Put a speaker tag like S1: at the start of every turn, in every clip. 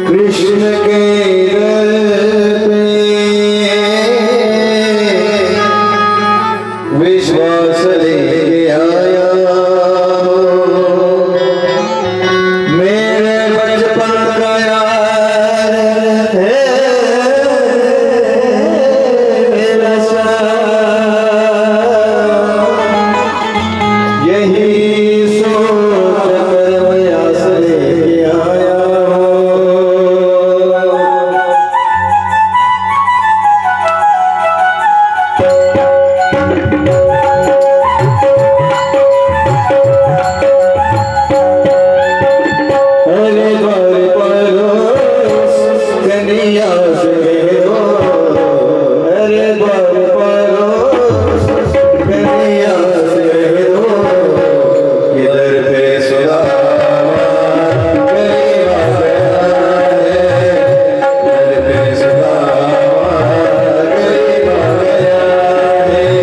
S1: कृष्ण के दर पे विश्वास लेके आया मेरे बचपन का यार है मेरा यही सोच कर प्रयास लेके आया अरे बार परोस कन्हैया से हो अरे बार परोस कन्हैया से हो इधर पे सुदामा गरीब आ गया है इधर पे सुदामा गरीब आ गया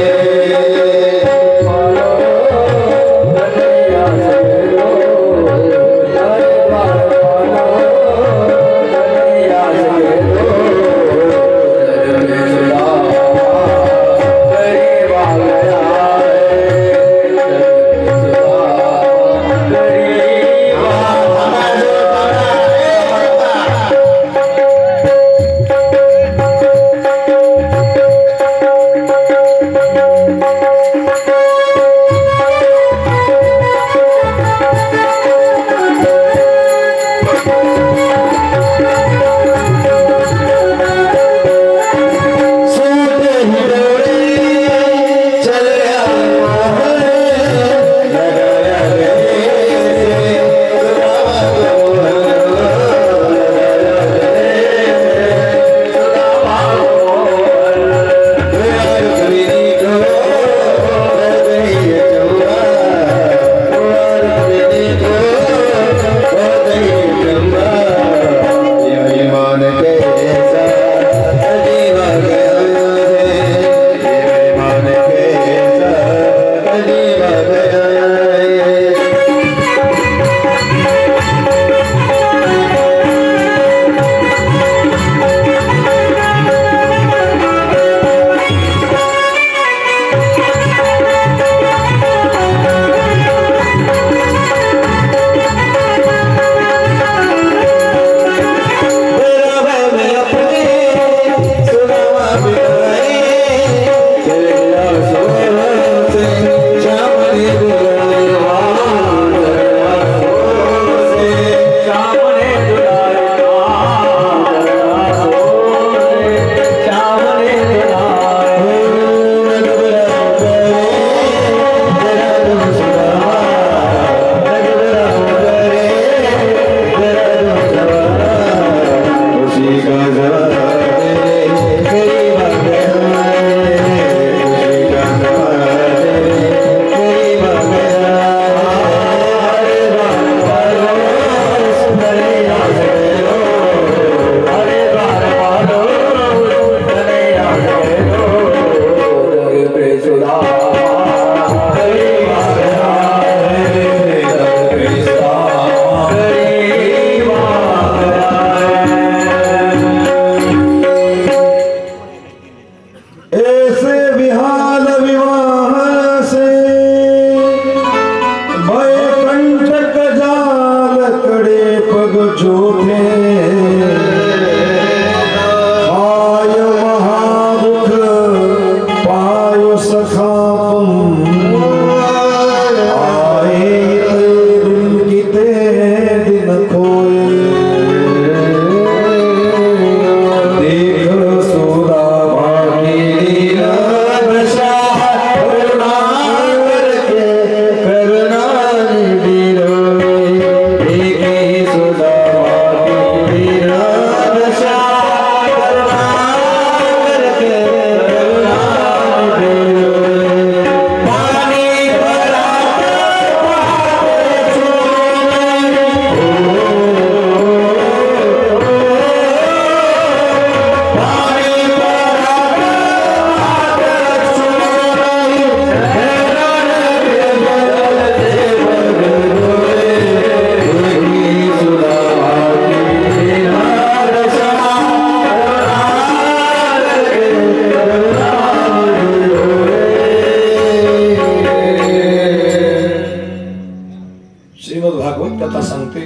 S1: श्रीमद भागवत कथा सांगते,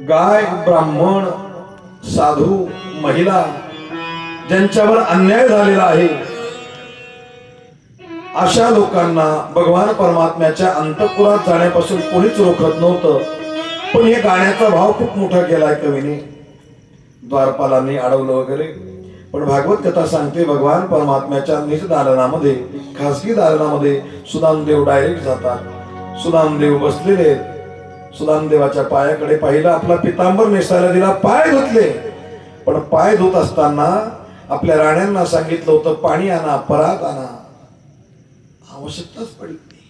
S1: गाय, ब्राह्मण, साधू, महिला ज्यांच्यावर अन्याय झालेला आहे अशा लोकांना भगवान परमात्म्याच्या अंतःपुरात जाण्यापासून कोणीच रोखत नव्हतं. पण हे गाण्याचा भाव खूप मोठा केलाय कवीने, द्वारपालांनी अडवलं वगैरे. पण भागवत कथा सांगते, भगवान परमात्म्याच्या निज दालनामध्ये, खासगी दालनामध्ये सुदामदेव डायरेक्ट जातात. सुदामदेव बसलेले आहेत. सुदामदेवाच्या पायाकडे पाहिलं, आपला पितांबर नेसायला दिला, पाय धुतले. पण पाय धुत असताना आपल्या राण्यांना सांगितलं होतं, पाणी आणा, परात आणा. आवश्यकताच पडली नाही.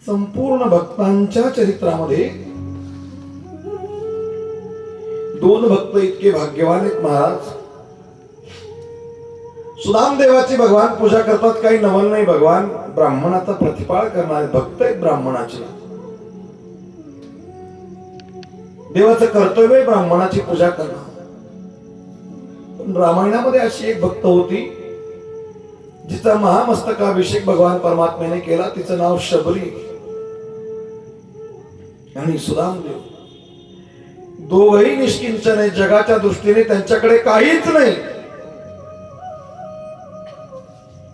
S1: संपूर्ण भक्तांच्या चरित्रामध्ये दोन भक्त इतके भाग्यवान आहेत महाराज. सुदामदेवाची भगवान पूजा करतात, काही नवल नाही. भगवान ब्राह्मणाचा प्रतिपाळ करणारे भक्त आहेत ब्राह्मणाचे. देवाचं कर्तव्य आहे ब्राह्मणाची पूजा करणं. पण रामायणामध्ये अशी एक भक्त होती जिचा महामस्तकाभिषेक भगवान परमात्म्याने केला. तिचं नाव शबरी आणि सुदामदेव. दोघही निष्किंचन आहे. जगाच्या दृष्टीने त्यांच्याकडे काहीच नाही.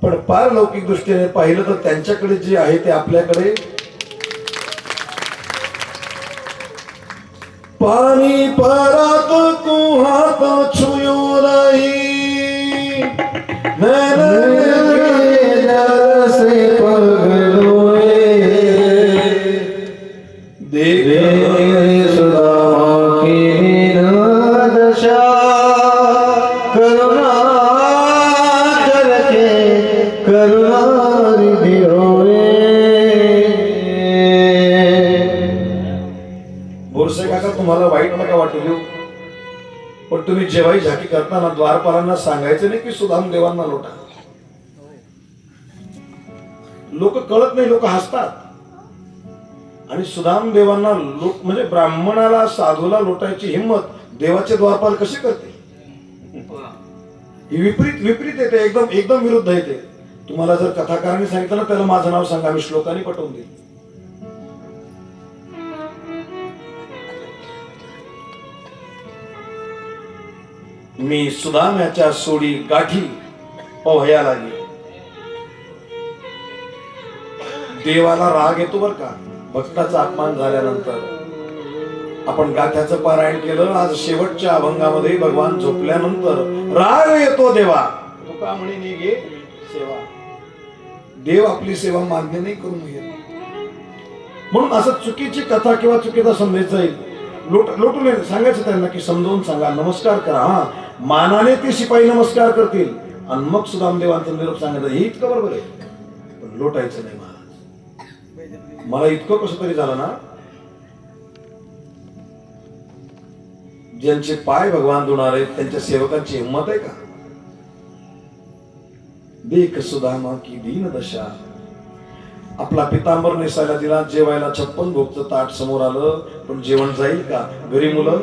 S1: पण पारलौकिक दृष्टीने पाहिलं तर त्यांच्याकडे जे आहे ते आपल्याकडे. पाणी परात को हाथ छुयो रही, से पगलोए देखे सुदामा की दशा, करुणा करके करुणा निधि होए. बोरसे काका, तुम्हाला वाईट नका वाटू देऊ, पण तुम्ही जेव्हाही झाकी करताना द्वारपालांना सांगायचं नाही की सुदामदेवांना लोटा. लोक कळत नाही, लोक हसतात. आणि सुदामदेवांना लोक म्हणजे ब्राह्मणाला, साधूला लोटायची हिंमत देवाचे द्वारपाल कसे करते? ही विपरीत विपरीत येते, एकदम एकदम विरुद्ध येते. तुम्हाला जर कथाकारांनी सांगितलं ना, त्याला माझं नाव सांगा, मी श्लोकाने पटवून देईल. मी सुदाम्याच्या सोडी गाठी पोहया लागली. देवाला राग येतो बर का, भक्ताचा अपमान झाल्यानंतर. आपण गाथ्याचं पारायण केलं आज, शेवटच्या अभंगामध्ये भगवान झोपल्यानंतर राग येतो देवा. तुका म्हणे निघे सेवा. देव आपली सेवा मान्य नाही करून घेत. म्हणून असं चुकीची कथा किंवा चुकीचा संदेश जाईल. लोटून सांगायचं त्यांना की समजावून सांगा, नमस्कार करा. हा, मानाने ते शिपाई नमस्कार करतील आणि मग सुदामदेवांचा निरोप सांगायचं, हे इतकं बरोबर आहे. पण लोटायचं नाही महाराज. मला इतकं कसं तरी झालं ना, ज्यांचे पाय भगवान धुणार आहेत त्यांच्या सेवकांची हिंमत आहे का? देख सुदामा की दीन दशा. आपला पितांबर नेसायला दिला, जेवायला 56 भोगचं ताट समोर आलं, पण जेवण जाईल का? घरी मुलं,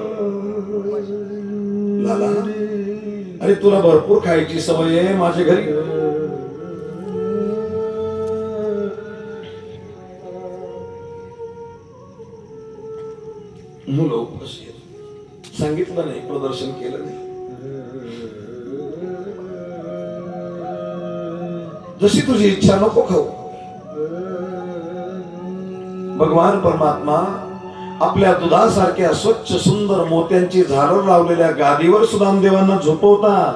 S1: लाला अरे तुला भरपूर खायची सवय आहे, माझ्या घरी मुलं उपस्थित. सांगितलं नाही, प्रदर्शन केलं नाही. जशी तुझी इच्छा नको खाऊ. भगवान परमात्मा आपल्या दुधासारख्या स्वच्छ सुंदर मोत्यांची झालर लावलेल्या गादीवर सुदामदेवांना झोपवतात.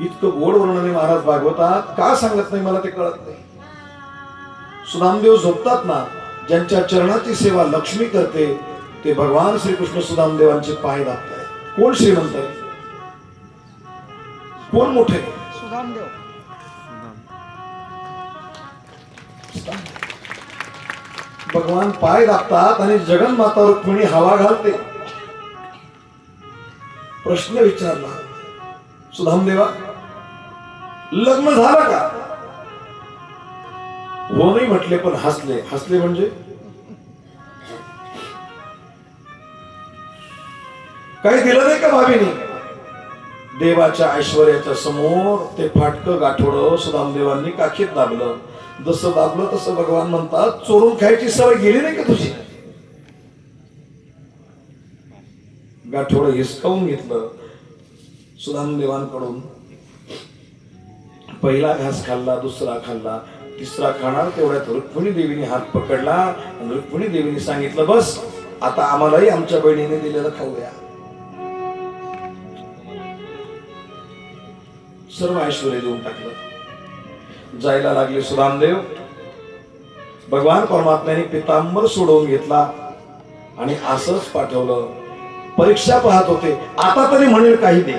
S1: इतकं गोड वर्णने महाराज भागवतात. का सांगत नाही मला ते कळत नाही. सुदामदेव झोपतात ना, ज्यांच्या चरणाची सेवा लक्ष्मी करते ते भगवान श्रीकृष्ण सुदामदेवांचे पाय दाबतायत. कोण श्रीमंत आहे, कोण मोठे? सुदामदेव. भगवान पाय दाबतात आणि जगन्माता रुक्मिणी हवा घालते. प्रश्न विचारला, सुदामदेवा लग्न झालं का? हो नाही म्हटले, पण हसले. हसले म्हणजे काही दिलं नाही का भाभीने? देवाच्या ऐश्वर्याच्या समोर ते फाटकं गाठोडं सुदामदेवांनी काखीत दाबलं. जसं दाबलं तसं भगवान म्हणतात, चोरून खायची सवय गेली नाही का तुझी? गाठोडं हिसकावून घेतलं सुदामदेवांकडून. पहिला घास खाल्ला, दुसरा खाल्ला, तिसरा खाणार तेवढ्यात रुक्मिणी देवीने हात पकडला आणि रुक्मिणी देवीने सांगितलं, बस आता आम्हालाही आमच्या बहिणीने दिलेलं खाऊया. सर्व ऐश्वर्य देऊन टाकलं. जायला लागले सुदामदेव. भगवान परमात्म्याने पितांबर सोडवून घेतला आणि असंच पाठवलं. परीक्षा पाहत होते, आता तरी म्हणेल काही दे.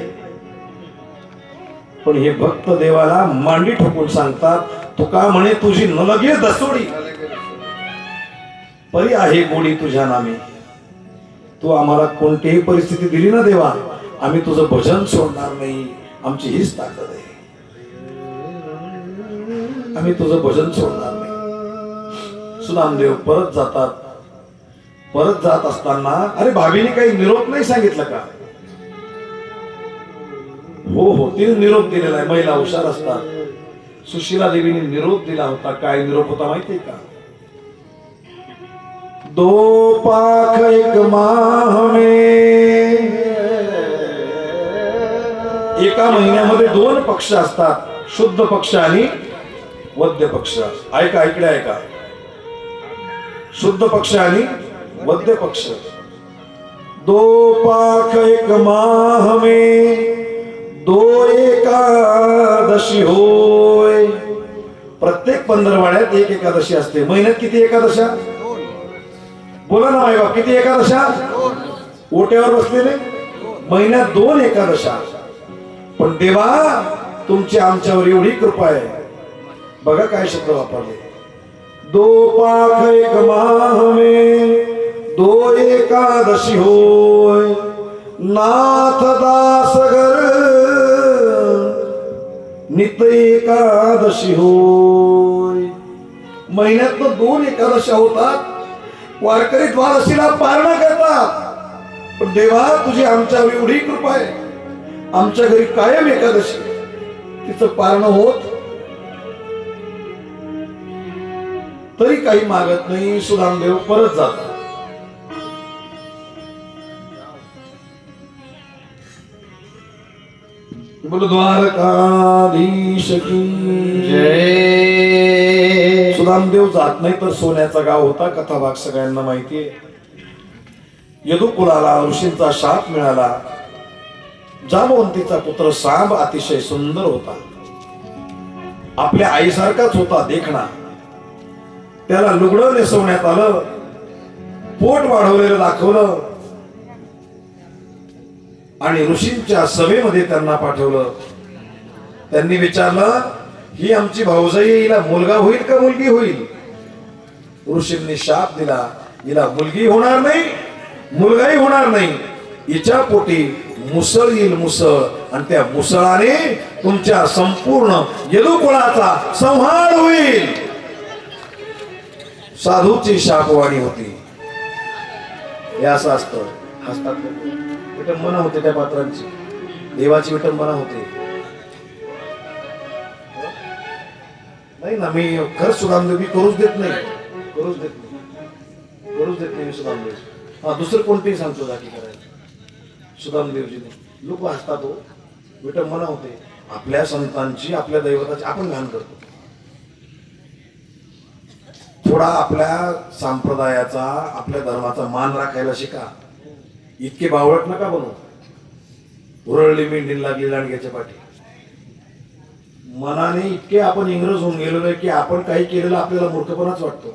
S1: पण हे भक्त देवाला मांडी ठोकून सांगतात, तुका म्हणे तुझी न लगे दसोडी, परी आहे गोडी तुझ्या नामे. तू आम्हाला कोणतीही परिस्थिती दिली ना देवा, आम्ही तुझं भजन सोडणार नाही. आमची हीच ताकद आहे, आम्ही तुझं भजन सोडणार नाही. सुदामदेव परत जातात. परत जात असताना, अरे भाभीने काही निरोप नाही सांगितलं का? हो, तिने निरोप दिलेला आहे. महिला हुशार असतात. सुशीला देवीने निरोप दिला होता. काय निरोप होता माहितीये का? दो पाख एक माह में, एका महिन्यामध्ये 2 पक्ष असतात, शुद्ध पक्ष आणि वद्य पक्ष. ऐका, इकडे ऐका. शुद्ध पक्ष आणि वद्य पक्ष. दो पाख एक माह में, 2 एकादशी होय. प्रत्येक पंधरवाड्यात 1 एकादशी असते. महिन्यात किती एकादशा? बोला ना मायबाप, किती एकादशा? ओट्यावर बसलेले महिन्यात 2 एकादशा. पण देवा तुमची आमच्यावर एवढी कृपा आहे. बघा काय शब्द वापरले. दो पाख एक माह में, 2 एकादशी होय. नाथ दास घर नित एकादशी होय. महिन्यात 2 एकादशा होतात. वारकरी द्वादशीला पारणा करतात. पण देवा तुझी आमच्यावर एवढी कृपा आहे, आमच्या घरी कायम एकादशी, तिचं पारण होत तरी काही मागत नाही. सुदामदेव परत जातात. बोल द्वारकाधीश की जय. सुदामदेव जात नाही तर सोन्याचा गाव होता. कथाभाग सगळ्यांना माहितीये. यदुकुलाला ऋषींचा शाप मिळाला. जामवंतीचा पुत्र सांब अतिशय सुंदर होता. आपल्या आईसारखाच होता देखणा. त्याला लुगडं नेसवण्यात आलं, पोट वाढवलेलं दाखवलं आणि ऋषींच्या सभेमध्ये त्यांना पाठवलं. त्यांनी विचारलं, ही आमची भाऊजाई, हिला मुलगा होईल का मुलगी होईल? ऋषींनी शाप दिला, हिला मुलगी होणार नाही, मुलगाही होणार नाही. हिच्या पोटी मुसळ येईल, मुसळ, आणि त्या मुसळाने तुमच्या संपूर्ण यदुकुळाचा संहार होईल. साधूची शापवाणी होती. हे असं असतं. हसतात विटंबना होते त्या पात्रांची, देवाची विटंबना होते. नाही ना, मी खरंच सुदामदेव, मी करूच देत नाही, करूच देत नाही, करूच देत नाही सुदामदेव. हा, दुसरं कोणतेही सांगतो जागी करायचं. सुदामदेवजीने लोक हसतात. हो, विटंबना होते. आपल्या संतांची, आपल्या दैवताची आपण घाण करतो. थोडा आपल्या संप्रदायाचा, आपल्या धर्माचा मान राखायला शिका. इतके बावळट नका बनू. उरळली मेंढी लागली लांडग्याच्या पाठी. मनाने इतके आपण इंग्रज होऊन गेलेलो आहे की आपण काही केलेलं आपल्याला मूर्खपणाच वाटतो.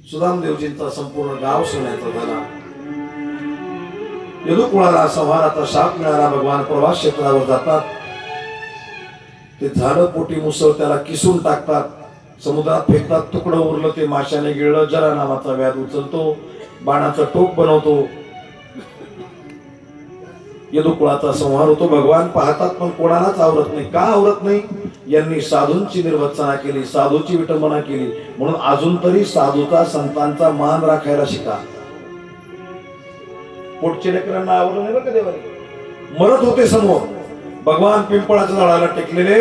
S1: सुदामदेवजींचा संपूर्ण गाव सोन्याचा झाला. यदुकुळाला संहाराचा शाप मिळाला. भगवान प्रवास क्षेत्रावर जातात. ते झालं पोटी मुसळ, त्याला किसून टाकतात, समुद्रात फेकतात. तुकडं उरलं ते माशाने गिळलं. जरा नावाचा व्याध उचलतो, बाणाचं टोक बनवतो. यदुकुळाचा संहार होतो. भगवान पाहतात पण कोणालाच आवरत नाही. का आवरत नाही? यांनी साधूंची निर्वचना केली, साधूची विटंबना केली. म्हणून अजून तरी साधूचा, संतांचा मान राखायला शिका. पोटच्या लेकरांना आवडलं नाही बरं का देवाने. मरत होते समोर भगवान पिंपळाच्या झाडाला टेकलेले,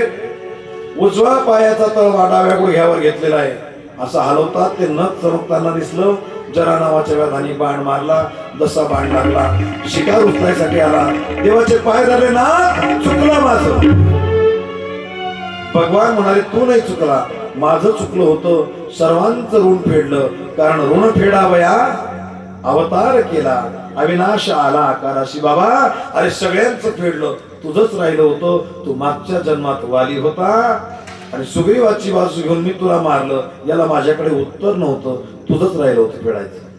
S1: उजवा पायाचा तळवा डाव्या गुडघ्यावर घेतलेला आहे. असं हलवतात ते नख चमकताना दिसलं. जरा नावाच्या व्याधानी बाण मारला, जसा बाण लागला शिकार उचलायसाठी आला. देवाचे पाय झाले ना, चुकला माझं. भगवान म्हणाले तू नाही चुकला, माझं चुकलं होतं. सर्वांचं ऋण फेडलं, कारण ऋण फेडावया अवतार केला. अविनाश आला आकाराशी. बाबा अरे सगळ्यांचं फेडलं, तुझंच राहिलं होतं. तू मागच्या जन्मात वाली होता आणि सुग्रीवाची बाजू घेऊन मी तुला मारलं. याला माझ्याकडे उत्तर नव्हतं, तुझंच राहिलं होतं फेडायचं.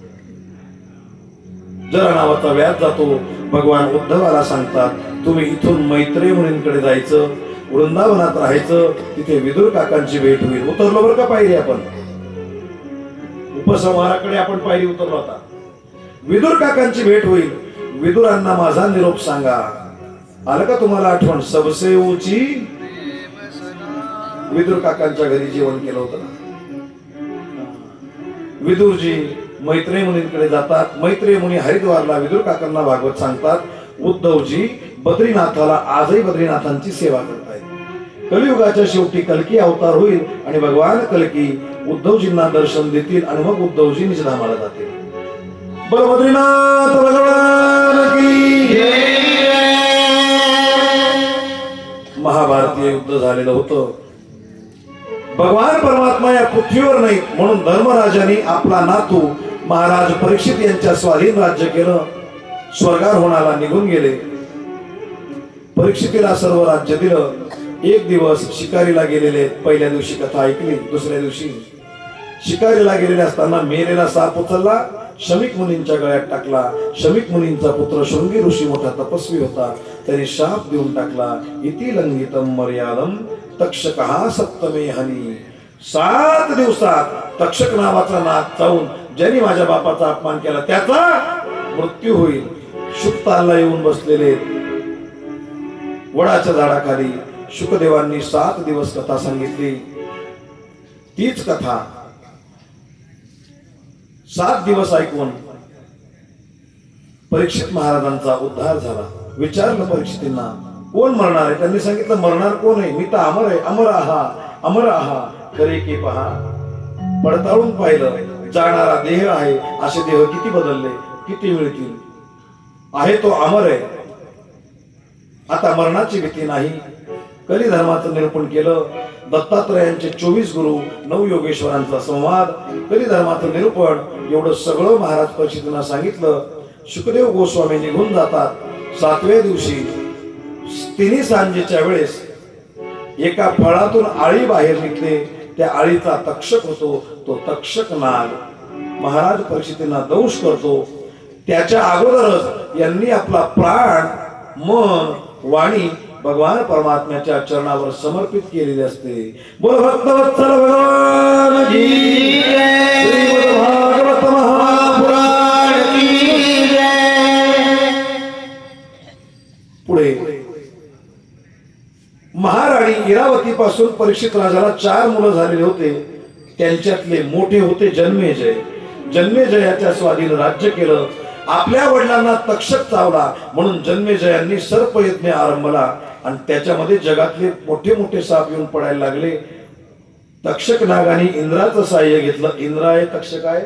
S1: जरा नावाचा व्याज जातो. भगवान उद्धवाला सांगतात तुम्ही इथून मैत्रेय मुनींकडे जायचं, वृंदावनात राहायचं, तिथे विदुर काकांची भेट होईल. उतरलो बरं का पायरी आपण, उपसंहाराकडे आपण पायरी उतरलो आता. विदुर काकांची भेट होईल. विदुरांना माझा निरोप सांगा. आलं का तुम्हाला आठवण सबसे ऊंची? विदुर काकांच्या घरी जेवण केलं होतं ना. विदुरजी मैत्रेय मुनींकडे जातात. मैत्रेय मुनी हरिद्वारला विदुर काकांना भागवत सांगतात. उद्धवजी बद्रीनाथाला आजही बद्रीनाथांची सेवा करतायत. कलियुगाच्या शेवटी कल्की अवतार होईल आणि भगवान कल्की उद्धवजींना दर्शन देतील आणि मग उद्धवजी निजधामाला जातील. बोल बद्रीनाथ भगवान की जय. महाभारतीय युद्ध झालेलं होतं. भगवान परमात्मा या पृथ्वीवर नाही म्हणून धर्मराजाने आपला नातू महाराज परीक्षित यांच्या स्वाधीन राज्य केलं. स्वर्गारोहणाला निघून गेले. परीक्षितीला सर्व राज्य दिलं. एक दिवस शिकारीला गेलेले, पहिल्या दिवशी कथा ऐकली. दुसऱ्या दिवशी शिकारीला गेलेले असताना मेलेला साप उचलला, शमिक मुनींच्या गळ्यात टाकला. शमिक मुनींचा पुत्र शृंगी ऋषी मोठा तपस्वी होता. त्याने शाप देऊन टाकला. इति लंघितम मर्यादम तक्षकहा सप्तमे हनी. 7 दिवसात तक्षक नावाचा नाग चावून ज्यांनी माझ्या बापाचा अपमान केला त्याचा मृत्यू होईल. शुकतालला येऊन बसलेले वडाच्या झाडाखाली शुकदेवांनी 7 दिवस कथा सांगितली. तीच कथा 7 दिवस ऐकून परीक्षित महाराजांचा उद्धार झाला. विचारलं परीक्षितींना कोण मरणार आहे? त्यांनी सांगितलं मरणार कोण आहे? मी तर अमर आहे. अमर आहा, अमर आहा, खरे की पहा. पडताळून पाहिलं, जाणारा देह आहे. असे देह किती बदलले, किती मिळतील. आहे तो अमर आहे. आता मरणाची भीती नाही. कली धर्माचं निरूपण केलं. दत्तात्रयांचे 24 गुरु, 9 योगेश्वरांचा संवाद, कली धर्माचं निरूपण, एवढं सगळं महाराज परीक्षितांना सांगितलं. शुकदेव गोस्वामी निघून जातात. 7व्या दिवशी तिन्ही सांजेच्या वेळेस एका फळातून आळी बाहेर निघते. त्या आळीचा तक्षक होतो. तो तक्षक नाग महाराज परीक्षितांना दंश करतो. त्याच्या अगोदरच यांनी आपला प्राण, मन, वाणी भगवान परमात्म्याच्या चरणावर समर्पित केलेली असते. बोल भक्तवत्सल भगवान की जय. श्रीमद् भागवत महापुराण की जय. पुढे महाराणी इरावती पासून परीक्षित राजाला 4 मुलं झालेले होते. त्यांच्यातले मोठे होते जन्मेजय. जन्मेजयाच्या स्वाधीन राज्य केलं. आपल्या वडिलांना तक्षक चावला म्हणून जन्मेजयांनी सर्पयज्ञ आरंभला आणि त्याच्यामध्ये जगातले मोठे मोठे साप येऊन पडायला लागले. तक्षक नागाने इंद्राचं साह्य घेतलं. इंद्र आहे, तक्षक आहे.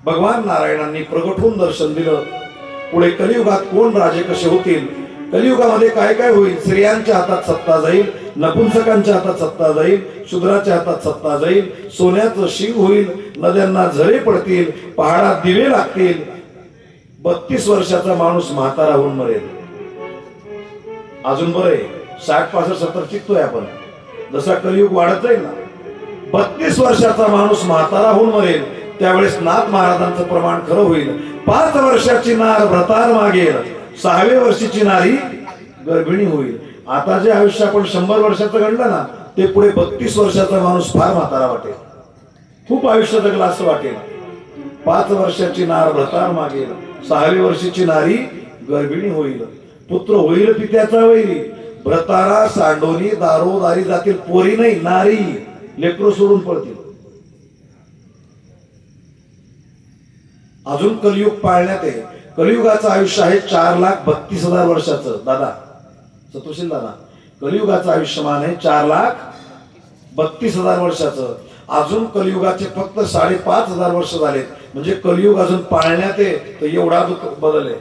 S1: भगवान नारायणांनी प्रगट होऊन दर्शन दिलं. पुढे कलियुगात कोण राजे कसे होतील, कलियुगामध्ये काय काय होईल. स्त्रियांच्या हातात सत्ता जाईल, नपुंसकांच्या हातात सत्ता जाईल, शूद्राच्या हातात सत्ता जाईल, सोन्याचं शिंग होईल, नद्यांना झरे पडतील, पहाडात दिवे लागतील. 32 वर्षाचा माणूस म्हातारा होऊन मरेल. अजून बरे 60, 65, 70 चित्तोय आपण. जसा कलियुग वाढत जाईल ना, 32 वर्षाचा माणूस म्हातारा होऊन मरेल. त्यावेळेस नाथ महाराजांचं प्रमाण खरं होईल. 5 वर्षाची नार व्रतार मागेल, 6व्या वर्षीची नारी गर्भिणी होईल. आता जे आयुष्य आपण 100 वर्षाचं गणलं ना, ते पुढे 32 वर्षाचा माणूस फार म्हातारा वाटेल. खूप आयुष्य जगला असं वाटेल. 5 वर्षाची नार व्रतार मागेल, 6व्या वर्षीची नारी गर्भिणी होईल. पुत्र होईल पित्याचा वैरी, व्रतारा सांडोनी दारोदारी जातील. पोरी नाही, नारी. लेकरू सोडून पडतील. अजून कलियुग पाळण्यात आहे. कलियुगाचं आयुष्य आहे 4,32,000 वर्षाचं. दादा सतोशील दादा, कलियुगाचं आयुष्यमान आहे 4,32,000 वर्षाचं. अजून कलियुगाचे फक्त 5,500 वर्ष झालेत. म्हणजे कलियुग अजून पाळण्यात आहे. तर एवढा बदल आहे.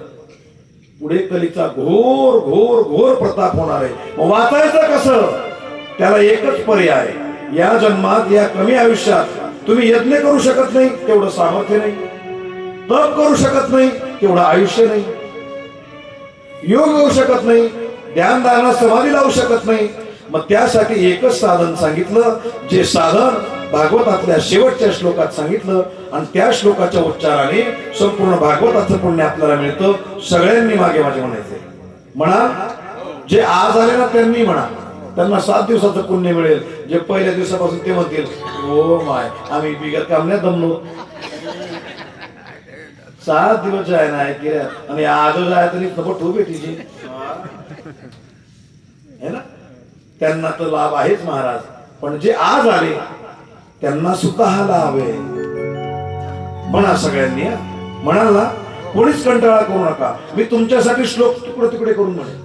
S1: पुढे कलीचा घोर घोर घोर प्रताप होणार आहे. मग वाचायचं कसं? त्याला एकच पर्याय. या जन्मात या कमी आयुष्यात तुम्ही यज्ञ करू शकत नाही, तेवढं सामर्थ्य नाही. तप करू शकत नाही, तेवढं आयुष्य नाही. योग होऊ शकत नाही, ध्यान धारणा समाधी लावू शकत नाही. मग त्यासाठी एकच साधन सांगितलं, जे साधन भागवतातल्या शेवटच्या श्लोकात सांगितलं. आणि त्या श्लोकाच्या उच्चाराने संपूर्ण भागवताचं पुण्य आपल्याला मिळतं. सगळ्यांनी मागे माझे म्हणायचे. म्हणा, जे आज आले ना त्यांनी म्हणा, त्यांना 7 दिवसाचं पुण्य मिळेल. जे पहिल्या दिवसापासून ते म्हणतील, ओ माय, आम्ही बिगर कामण्यात दमलो. 7 दिवस जाय ना ऐकिऱ्या आणि आज जाय तरी ठू भेटीची है ना. त्यांना तर लाभ आहेच महाराज. पण जे आज आले त्यांना सुद्धा हा लाभ आहे. म्हणा सगळ्यांनी, म्हणाल ना, कोणीच कंटाळा करू नका. मी तुमच्यासाठी श्लोक तुकडे तुकडे करून म्हणेन.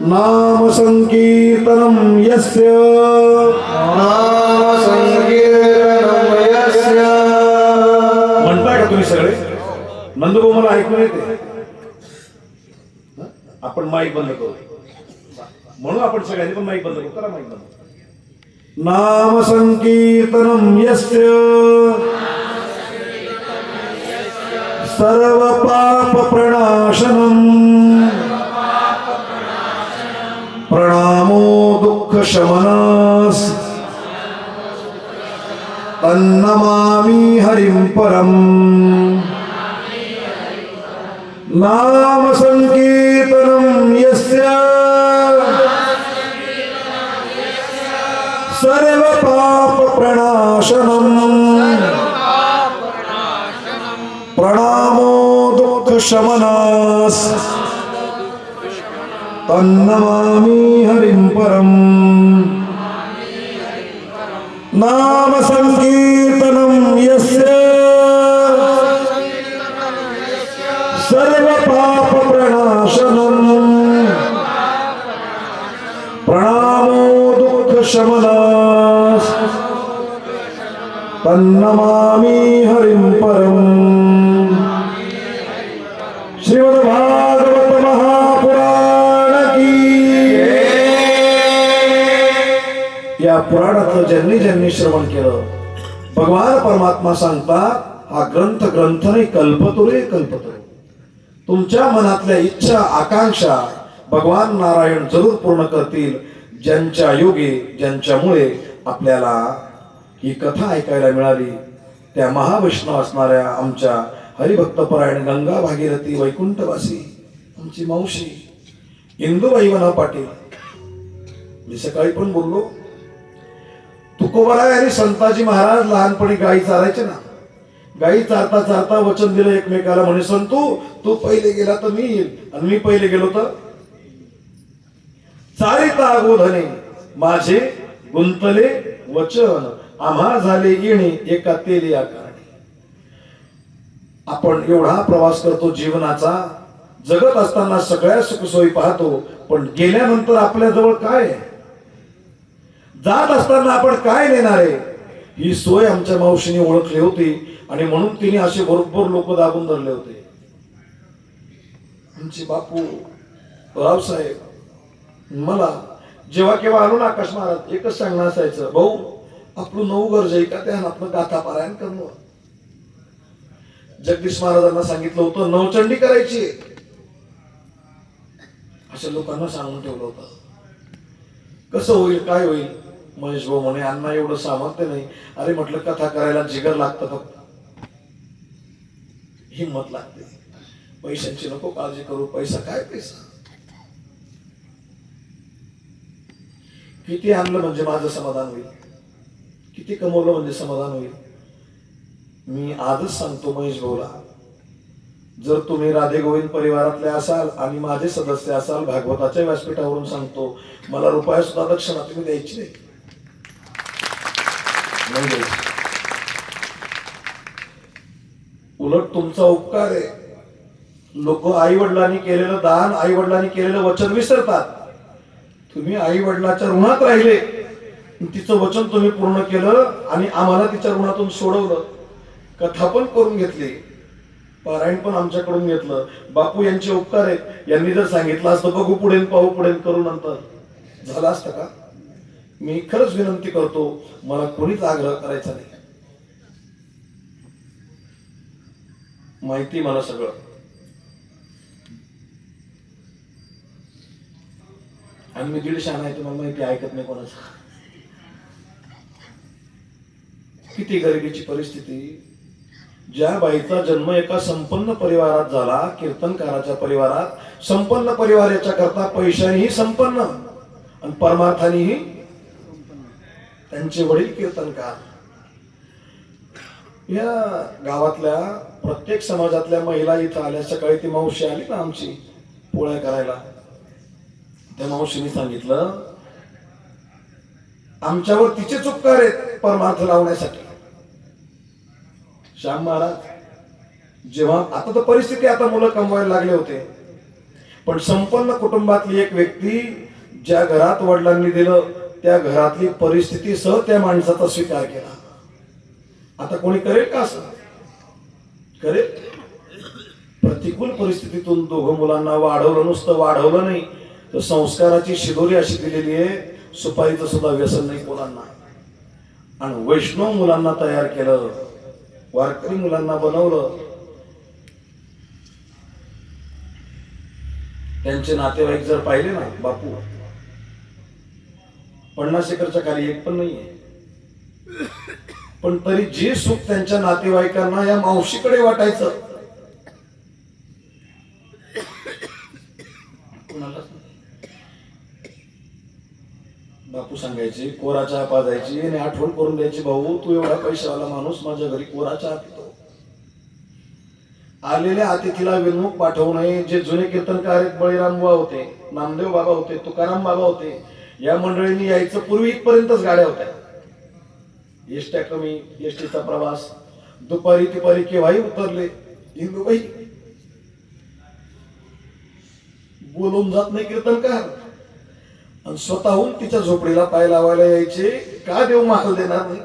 S1: नाम संकीर्तनम यस्य, नाम संकीर्तनम यस्य. म्हणताय का तुम्ही सगळे? नंदभाऊ मला ऐकून येते. आपण माईक बंद करू. म्हणून आपण सगळ्यांनी पण माईक बंद करू. करा माईक बंद. नाम संकीर्तनम यस्य सर्व पाप प्रणाशनम प्रणामो दुःख शमनास तन्नमामि हरिं परम. नाम संकीर्तनम यस्य सर्व पाप प्रणाशनम प्रणामो दुःख शमनास तन्नमामि हरिं परम. नाम संकीर्तनम यस्य सर्व पाप प्रणाशनम प्रणामो दुःख शमनास तन्नमामि हरिं परम. श्रीमद् भागवत महापुराण की. या पुराणाचं ज्यांनी ज्यांनी श्रवण केलं, भगवान परमात्मा सांगतात, हा ग्रंथ ग्रंथ नाही, कल्पतो रे कल्पतो. तुमच्या मनातल्या इच्छा आकांक्षा भगवान नारायण जरूर पूर्ण करतील. ज्यांच्या योगे, ज्यांच्यामुळे आपल्याला ही कथा ऐकायला मिळाली, त्या महावैष्णव असणाऱ्या आमच्या हरिभक्तपरायण गंगा भागीरथी वैकुंठवासी आमची मावशी इंदुबाई वना पाटील. मी सकाळी पण बोललो, तुकोबराय आणि संताजी महाराज लहानपणी गाई चारायचे ना. गाई चारता चारता वचन दिलं एकमेकाला, म्हणे संतू तू पहिले गेला तर मी येईल, आणि मी पहिले गेलो तर चारिता अगोधने माझे गुंतले वचन, आम्हा झाले येणे एका तेली आकारणे. आपण एवढा प्रवास करतो जीवनाचा, जगत असताना सगळ्या सुखसोयी पाहतो, पण गेल्यानंतर आपल्या जवळ काय आहे? जात असताना आपण काय नेणार आहे? ही सोय आमच्या मावशीने ओळखली होती आणि म्हणून तिने असे बरोबर लोक दाबून धरले होते. आमचे बापू रावसाहेब मला जेव्हा केव्हा आलो ना आकाश महाराज, एकच सांगणं असायचं, भाऊ आपलं 9 गरज आहे का त्या आपलं गाथा पारायण करणं. जगदीश महाराजांना सांगितलं होतं नवचंडी करायची, अशा लोकांना सांगून ठेवलं होतं. कसं होईल, काय होईल? महेश भाऊ म्हणे अण्णा एवढं सामर्थ्य नाही. अरे म्हटलं कथा करायला जिगर लागतं, फक्त हिंमत लागते. पैशांची नको काळजी करू. पैसा काय पैसा, किती आणलं म्हणजे माझं समाधान होईल, किती कमवलं म्हणजे समाधान होईल. मी आजच सांगतो महेश भाऊला, जर तुम्ही राधे गोविंद परिवारातले असाल आणि माझे सदस्य असाल, भागवताच्या व्यासपीठावरून सांगतो, मला रुपया सुद्धा दक्षिणा तुम्ही द्यायची नाही. उलट तुमचा उपकार आहे. लोक आई वडिलांनी केलेलं दान, आई वडिलांनी केलेलं वचन विसरतात. तुम्ही आई वडिलाच्या ऋणात राहिले, तिचं वचन तुम्ही पूर्ण केलं आणि आम्हाला तिच्या ऋणातून सोडवलं. कथा पण करून घेतली, पारायण पण आमच्याकडून घेतलं. बापू यांचे उपकार आहेत. यांनी जर सांगितलं असतं बघू पुढे पाहू पुढे करू नंतर, झालं असतं का? मी खरंच विनंती करतो, मला कोणीच आग्रह करायचा नाही. माहिती मला सगळं. आणि मी दीड शहाणा आहे, तुम्हाला माहिती, ऐकत नाही कोणाचं. किती गरिबीची परिस्थिती. ज्या बाईचा जन्म एका संपन्न परिवारात झाला, कीर्तनकाराच्या परिवारात, संपन्न परिवार याच्या करता पैशानेही संपन्न आणि परमार्थानेही. त्यांचे वडील कीर्तनकार. या गावातल्या प्रत्येक समाजातल्या महिला इथं आल्या. सकाळी ती मावशी आली ना आमची पोळ्या करायला, त्या मावशीने सांगितलं आमच्यावर तिचेच उपकार आहेत परमार्थ लावण्यासाठी. श्याम महाराज जेव्हा, आता तर परिस्थिती, आता मुलं कमवायला लागले होते, पण संपन्न कुटुंबातली एक व्यक्ती ज्या घरात वडिलांनी दिलं त्या घरातली परिस्थिती सह त्या माणसाचा स्वीकार केला. आता कोणी करेल का असं? करेल? प्रतिकूल परिस्थितीतून दोघं मुलांना वाढवलं, नुसतं वाढवलं नाही तर संस्काराची शिदोरी अशी दिलेली आहे, सुपारीचं सुद्धा व्यसन नाही मुलांना. आणि वैष्णव मुलांना तयार केलं, वारकरी मुलांना बनवलं. त्यांचे नातेवाईक जर पाहिले ना बापू, 50 एकरच्या खाली एक पण नाहीये, पण तरी जे सुख त्यांच्या नातेवाईकांना या मावशीकडे वाटायचं, कुणालाच नाही. बापू सांगायचे कोरा चहा पाजायची आणि आठवण करून द्यायची, भाऊ तू एवढा पैशावाला माणूस, माझ्या घरी कोरा चहा पितो. आलेल्या अतिथीला विनमुख पाठवू नये. जे जुने कीर्तनकार आहेत, बळीराम बाबा होते, नामदेव बाबा होते, तुकाराम बाबा होते, या मंडळींनी यायचं पूर्वी इथपर्यंतच गाड्या होत्या. एसट्या कमी, एसटीचा प्रवास, दुपारी तिपारी केव्हाही उतरले. इंदुबाई बोलून जात नाही कीर्तनकार, आणि स्वतःहून तिच्या झोपडीला पाय लावायला यायचे. का देव महाल देणार नाही?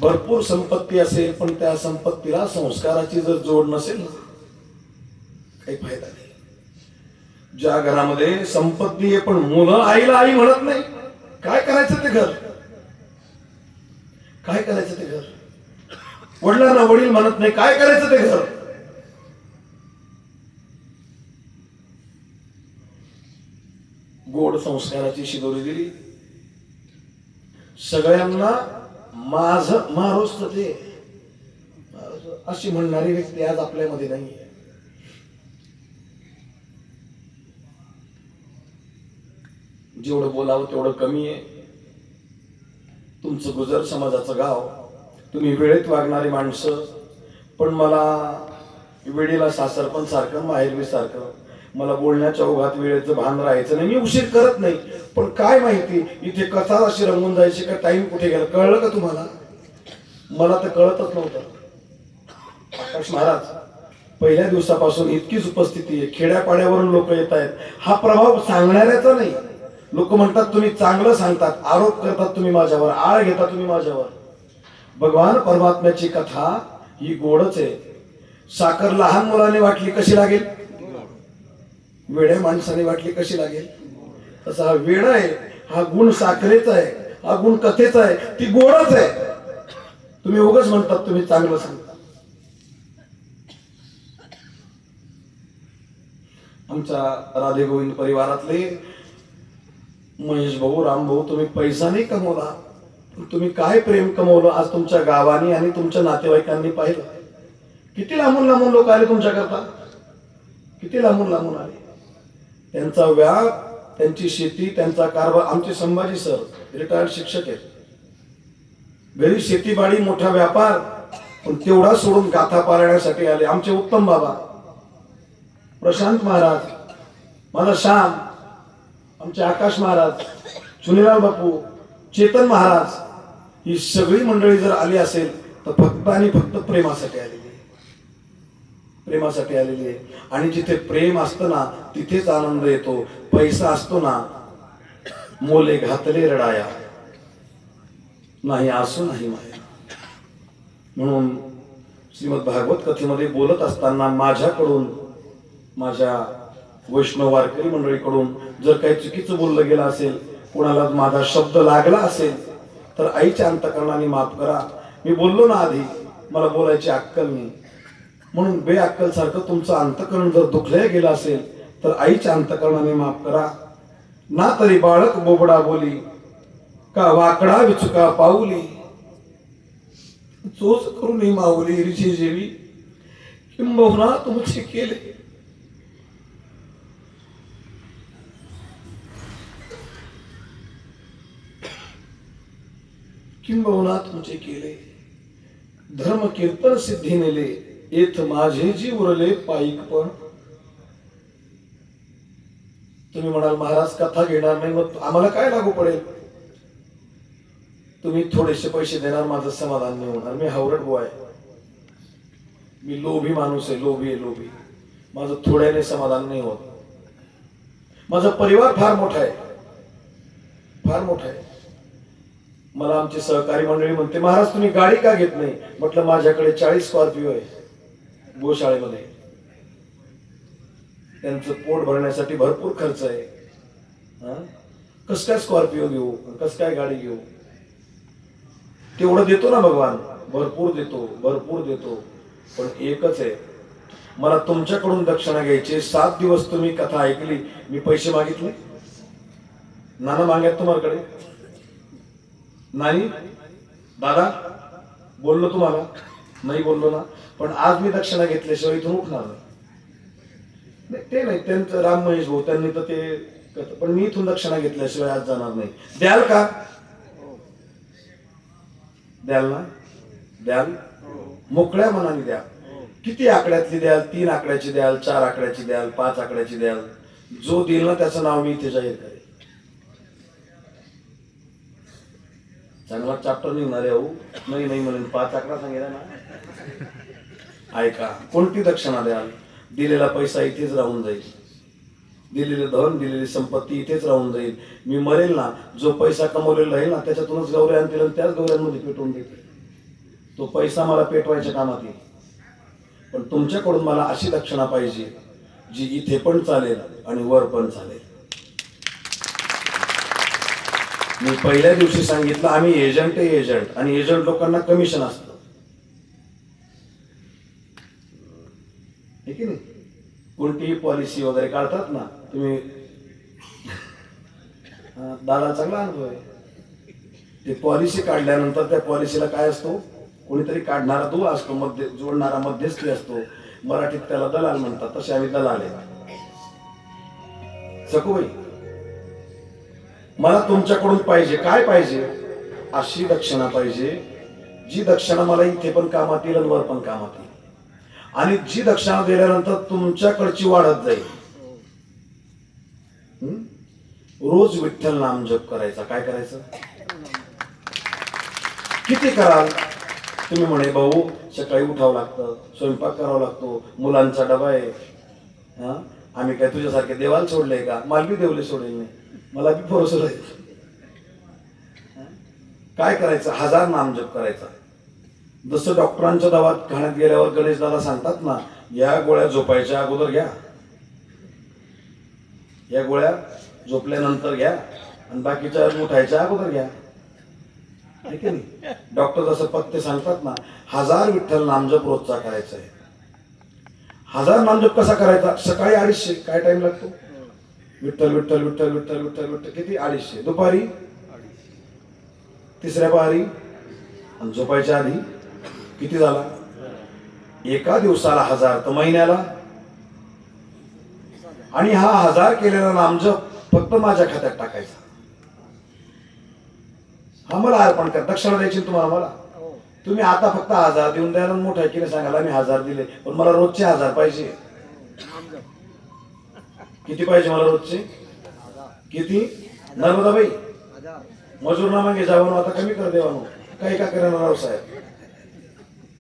S1: भरपूर संपत्ती असेल पण त्या संपत्तीला संस्काराची जर जोड नसेल ना, काही फायदा नाही. ज्या घरामध्ये संपत्ती आहे पण मुलं आईला आई म्हणत नाही, काय करायचं ते घर? काय करायचं ते घर? वडिलांना वडील म्हणत नाही, काय करायचं ते घर? गोड संस्काराची शिदोरी दिली सगळ्यांना. माझं मारोस ते अशी म्हणणारी व्यक्ती आज आपल्यामध्ये नाहीये. जेवढं बोलावं तेवढं कमी आहे. तुमचं गुजर समाजाचं गाव, तुम्ही वेळेत वागणारी माणसं, पण मला वेळेला सासर पण सारखं माहेरवी सारखं, मला बोलण्याच्या ओघात वेळेचं भान राहायचं नाही. मी उशीर करत नाही, पण काय माहिती इथे कथा अशी रंगून जायची का टाइम कुठे गेला कळलं का तुम्हाला? मला तर कळतच नव्हतं. आकाश महाराज पहिल्या दिवसापासून इतकीच उपस्थिती आहे, खेड्यापाड्यावरून लोक येत आहेत. हा प्रभाव सांगणाऱ्याचा नाही. लोक म्हणतात तुम्ही चांगलं सांगतात, आरोप करतात तुम्ही माझ्यावर, आळ घेता तुम्ही माझ्यावर. भगवान परमात्म्याची कथा ही गोडच आहे. साखर लहान मुलाने वाटली कशी लागेल, वेड्या माणसाने वाटली कशी लागेल. तसा हा वेड आहे, हा गुण साखरेचा आहे, हा गुण कथेचा आहे, ती गोडच आहे. तुम्ही उगाच म्हणतात तुम्ही चांगलं सांगता. आमच्या राधे गोविंद परिवारातले महेश भाऊ, राम भाऊ, तुम्ही पैसा नाही कमवला, तुम्ही काय प्रेम कमवलं आज तुमच्या गावानी आणि तुमच्या नातेवाईकांनी पाहिलं. किती लांबून लांबून लोक आले तुमच्याकरता, किती लांबून लांबून आले. त्यांचा व्याप, त्यांची शेती, त्यांचा कारभार. आमचे संभाजी सर रिटायर्ड शिक्षक आहेत, घरी शेतीबाडी मोठा व्यापार, पण तेवढा सोडून गाथा पाळण्यासाठी आले. आमचे उत्तम बाबा, प्रशांत महाराज, माझा श्याम, आमचे आकाश महाराज, चुनीलाल बापू, चेतन महाराज, ही सगळी मंडळी जर आली असेल तर फक्त आणि फक्त प्रेमासाठी आलेली आहे, प्रेमासाठी आलेली आहे. आणि जिथे प्रेम असतं ना तिथेच आनंद येतो. पैसा असतो ना मोले घातले रडाया, नाही आसू नाही माया. म्हणून श्रीमद भागवत कथेमध्ये बोलत असताना माझ्याकडून, माझ्या वैष्णव वारकरी मंडळीकडून जर काही चुकीचं बोललं गेलं असेल, कोणाला माझा शब्द लागला असेल तर आईच्या अंतकरणाने माफ करा. मी बोललो ना आधी मला बोलायची अक्कल नाही, म्हणून बेअक्कल सारखं तुमचं अंतकरण जर दुखलं गेलं असेल तर आईच्या अंतकरणाने माफ करा. ना तरी बाळक बोबडा बोली, का वाकडा विचुका पाऊली, चोच करून माऊली ऋषी जेवी, किंबहुना तुमचे केले. किंबहुना तुमचे केले, धर्म कीर्तन सिद्धी नेले, येथ माझे जी उरले पायिक पण. तुम्ही म्हणाल महाराज कथा घेणार नाही, मग आम्हाला काय लागू पडेल? तुम्ही थोडेसे पैसे देणार, माझं समाधान नाही होणार. मी हावरट बुवा आहे, मी लोभी माणूस आहे, लोभी आहे, लोभी. माझं थोड्याने समाधान नाही होत. माझा परिवार फार मोठा आहे, फार मोठा आहे. मला आमची सहकारी मंडळी म्हणते महाराज तुम्ही गाडी का घेत नाही? म्हटलं माझ्याकडे 40 स्कॉर्पिओ आहे गोशाळेमध्ये, त्यांचं पोट भरण्यासाठी भरपूर खर्च आहे. कस काय स्कॉर्पिओ घेऊ, कस काय गाडी घेऊ? तेवढं देतो ना भगवान, भरपूर देतो, भरपूर देतो. पण एकच आहे, मला तुमच्याकडून दक्षिणा घ्यायची. 7 दिवस तुम्ही कथा ऐकली, मी पैसे मागितले? नाना मागत तुम्हाकडे नाही? दादा बोललो तुम्हाला नाही? बोललो ना. पण आज मी दक्षिणा घेतल्याशिवाय इथून उठणार नाही. ते नाही, त्यांचं राम महेश भाऊ त्यांनी तर ते, पण मी इथून दक्षिणा घेतल्याशिवाय आज जाणार नाही. द्याल का? द्याल ना? द्याल? मोकळ्या मनाने द्या. किती आकड्यातली द्याल? 3 आकड्याची द्याल, 4 आकड्याची द्याल, 5 आकड्याची द्याल? जो देईल ना त्याचं नाव मी इथे जाहीर करेल. चांगला चॅप्टर निघणार आहे. हो नाही नाही म्हणून 5 आकडा सांगितला ना. ऐका, कोणती दक्षिणा द्याल? दिलेला पैसा इथेच राहून जाईल, दिलेले धन, दिलेली संपत्ती इथेच राहून जाईल. मी मरेल ना, जो पैसा कमवलेला राहील ना त्याच्यातूनच गौऱ्या आणतील आणि त्याच गौऱ्यांमध्ये पेटवून देतील. तो पैसा मला पेटवायच्या कामात येईल. पण तुमच्याकडून मला अशी दक्षिणा पाहिजे जी इथे पण चालेल आणि वर पण चालेल. मी पहिल्या दिवशी सांगितलं आम्ही एजंट आहे, एजंट. आणि एजंट लोकांना कमिशन असतं, ठीक आहे नाही? कोणतीही पॉलिसी वगैरे काढतात ना तुम्ही, दादा चांगला अनुभव आहे. ते पॉलिसी काढल्यानंतर त्या पॉलिसीला काय असतो? कोणीतरी काढणारा दुवा असतो, मध्ये जोडणारा मध्यस्थी असतो. मराठीत त्याला दलाल म्हणतात, तसे आम्ही दलाल आहे. सखूबाई, मला तुमच्याकडून पाहिजे काय पाहिजे? अशी दक्षिणा पाहिजे जी दक्षिणा मला इथे पण कामात येईल आणि वर पण कामात येईल. आणि जी दक्षिणा दिल्यानंतर तुमच्याकडची वाढत जाईल. रोज विठ्ठल नाम जप करायचा. काय करायचं? किती कराल? तुम्ही म्हणे भाऊ सकाळी उठावं लागतं, स्वयंपाक करावा लागतो, मुलांचा डबा आहे. आम्ही काय तुझ्यासारखे देवाला सोडले का? मला बी देवले सोडेल नाही, मला बी पोरं सोडायचं. काय करायचं? 1000 नामजप करायचा. जसं डॉक्टरांच्या दवाखान्यात गेल्यावर गणेश दादा सांगतात ना, या गोळ्या झोपायच्या अगोदर घ्या, या गोळ्या झोपल्यानंतर घ्या आणि बाकीच्या उठायच्या अगोदर घ्या, ठीक आहे नाही? डॉक्टर जसं पथ्य सांगतात ना, 1000 विठ्ठल नामजप रोजचा करायचा आहे. 1000 नामजप कसा करायचा? सकाळी 250. काय टाइम लागतो? विठ्ठल विठ्ठल विठ्ठल विठ्ठल विठ्ठल विठ्ठल किती? 250. दुपारी, तिसऱ्या पहारी आणि झोपायच्या आधी किती झाला? एका दिवसाला 1000 तर महिन्याला. आणि हा 1000 केलेला नामजप फक्त माझ्या खात्यात टाकायचा. हा मला अर्पण कर. दक्षिणा द्यायची तुम्हाला. मला तुम्ही आता फक्त 1000 देऊन द्याल आणि मोठ्या केले सांगायला मी 1000 दिले, पण मला रोजचे 1000 पाहिजे. किती पाहिजे मला रोजचे? किती? नर्मदाबाई मजूर ना मागे जावं, आता कमी कर देवानो. काही का करेना राव साहेब